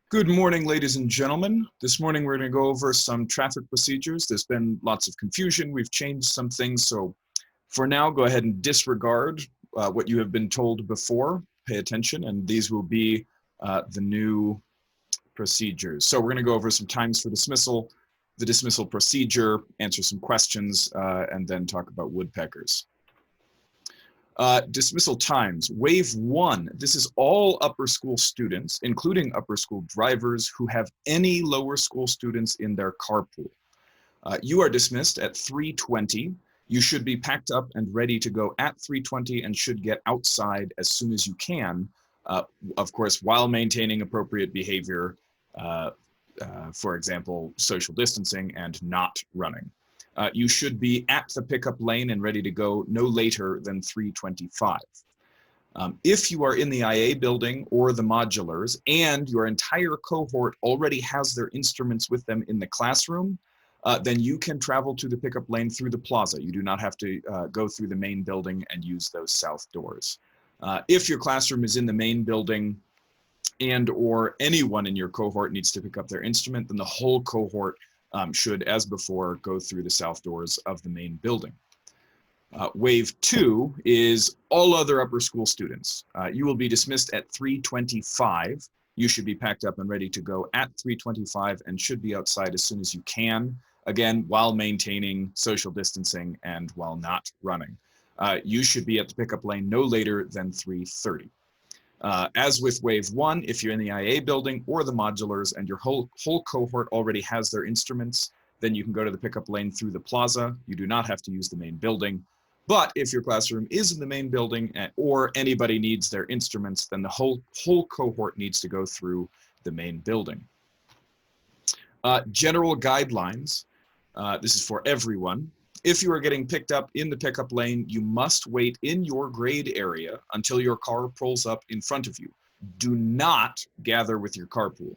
Good morning, ladies and gentlemen. This morning we're going to go over some traffic procedures. There's been lots of confusion. We've changed some things. So for now, go ahead and disregard what you have been told before. Pay attention, and these will be the new procedures. So we're going to go over some times for dismissal, the dismissal procedure, answer some questions, and then talk about woodpeckers. Dismissal times. Wave 1, this is all upper school students, including upper school drivers who have any lower school students in their carpool. You are dismissed at 3:20. You should be packed up and ready to go at 3:20 and should get outside as soon as you can, of course, while maintaining appropriate behavior, for example, social distancing and not running. You should be at the pickup lane and ready to go no later than 3:25. If you are in the IA building or the modulars and your entire cohort already has their instruments with them in the classroom, then you can travel to the pickup lane through the plaza. You do not have to go through the main building and use those south doors. If your classroom is in the main building and or anyone in your cohort needs to pick up their instrument, then the whole cohort should, as before, go through the south doors of the main building. Wave 2 is all other upper school students. You will be dismissed at 3:25. You should be packed up and ready to go at 3:25 and should be outside as soon as you can, again, while maintaining social distancing and while not running. You should be at the pickup lane no later than 3:30. As with Wave 1, if you're in the IA building or the modulars and your whole cohort already has their instruments, then you can go to the pickup lane through the plaza. You do not have to use the main building. But if your classroom is in the main building or anybody needs their instruments, then the whole cohort needs to go through the main building. General guidelines. This is for everyone. If you are getting picked up in the pickup lane, you must wait in your grade area until your car pulls up in front of you. Do not gather with your carpool.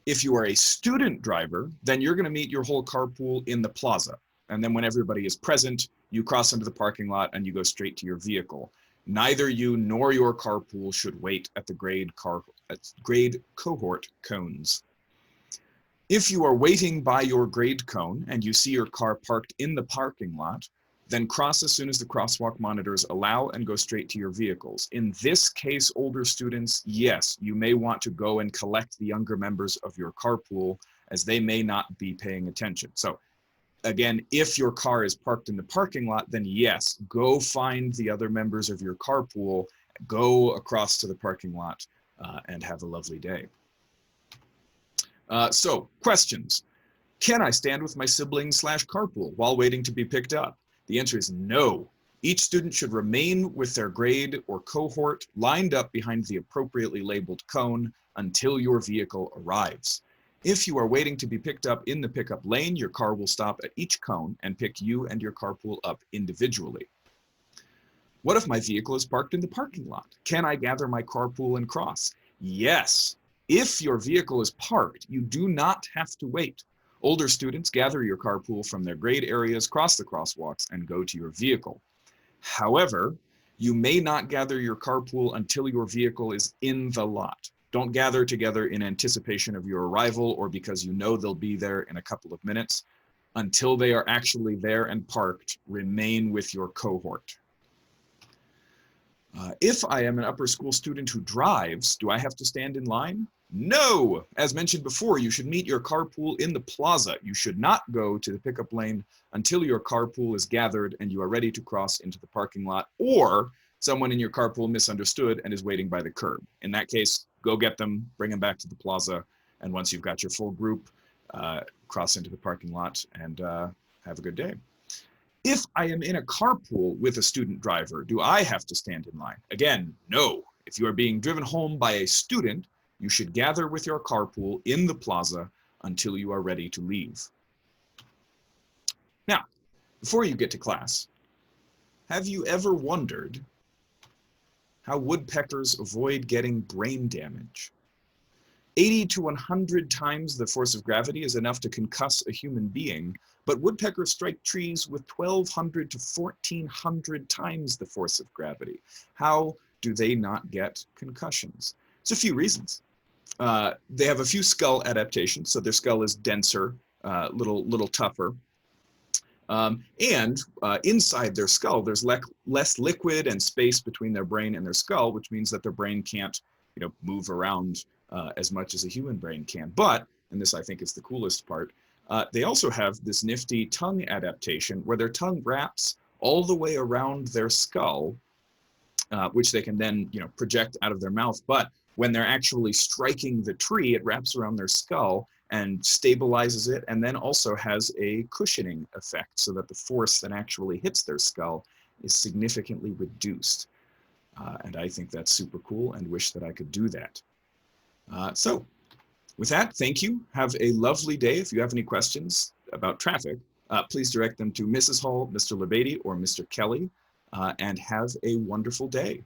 If you are a student driver, then you're going to meet your whole carpool in the plaza. And then when everybody is present, you cross into the parking lot and you go straight to your vehicle. Neither you nor your carpool should wait at the grade cohort cones. If you are waiting by your grade cone and you see your car parked in the parking lot, then cross as soon as the crosswalk monitors allow and go straight to your vehicles. In this case, older students, yes, you may want to go and collect the younger members of your carpool as they may not be paying attention. So again, if your car is parked in the parking lot, then yes, go find the other members of your carpool, go across to the parking lot and have a lovely day. So, questions. Can I stand with my sibling/carpool while waiting to be picked up? The answer is no. Each student should remain with their grade or cohort lined up behind the appropriately labeled cone until your vehicle arrives. If you are waiting to be picked up in the pickup lane, your car will stop at each cone and pick you and your carpool up individually. What if my vehicle is parked in the parking lot? Can I gather my carpool and cross? Yes. If your vehicle is parked, you do not have to wait. Older students gather your carpool from their grade areas, cross the crosswalks, and go to your vehicle. However, you may not gather your carpool until your vehicle is in the lot. Don't gather together in anticipation of your arrival or because you know they'll be there in a couple of minutes. Until they are actually there and parked, remain with your cohort. If I am an upper school student who drives, do I have to stand in line? No! As mentioned before, you should meet your carpool in the plaza. You should not go to the pickup lane until your carpool is gathered and you are ready to cross into the parking lot, or someone in your carpool misunderstood and is waiting by the curb. In that case, go get them, bring them back to the plaza, and once you've got your full group, cross into the parking lot and have a good day. If I am in a carpool with a student driver, do I have to stand in line? Again, no. If you are being driven home by a student, you should gather with your carpool in the plaza until you are ready to leave. Now, before you get to class, have you ever wondered how woodpeckers avoid getting brain damage? 80 to 100 times the force of gravity is enough to concuss a human being, but woodpeckers strike trees with 1,200 to 1,400 times the force of gravity. How do they not get concussions? There's a few reasons. They have a few skull adaptations, so their skull is denser, little tougher. And inside their skull, there's less liquid and space between their brain and their skull, which means that their brain can't, move around as much as a human brain can. But, and this I think is the coolest part, they also have this nifty tongue adaptation where their tongue wraps all the way around their skull, which they can then, project out of their mouth. But when they're actually striking the tree, it wraps around their skull and stabilizes it, and then also has a cushioning effect so that the force that actually hits their skull is significantly reduced. And I think that's super cool and wish that I could do that. So with that, thank you. Have a lovely day. If you have any questions about traffic, please direct them to Mrs. Hall, Mr. Labady, or Mr. Kelly, and have a wonderful day.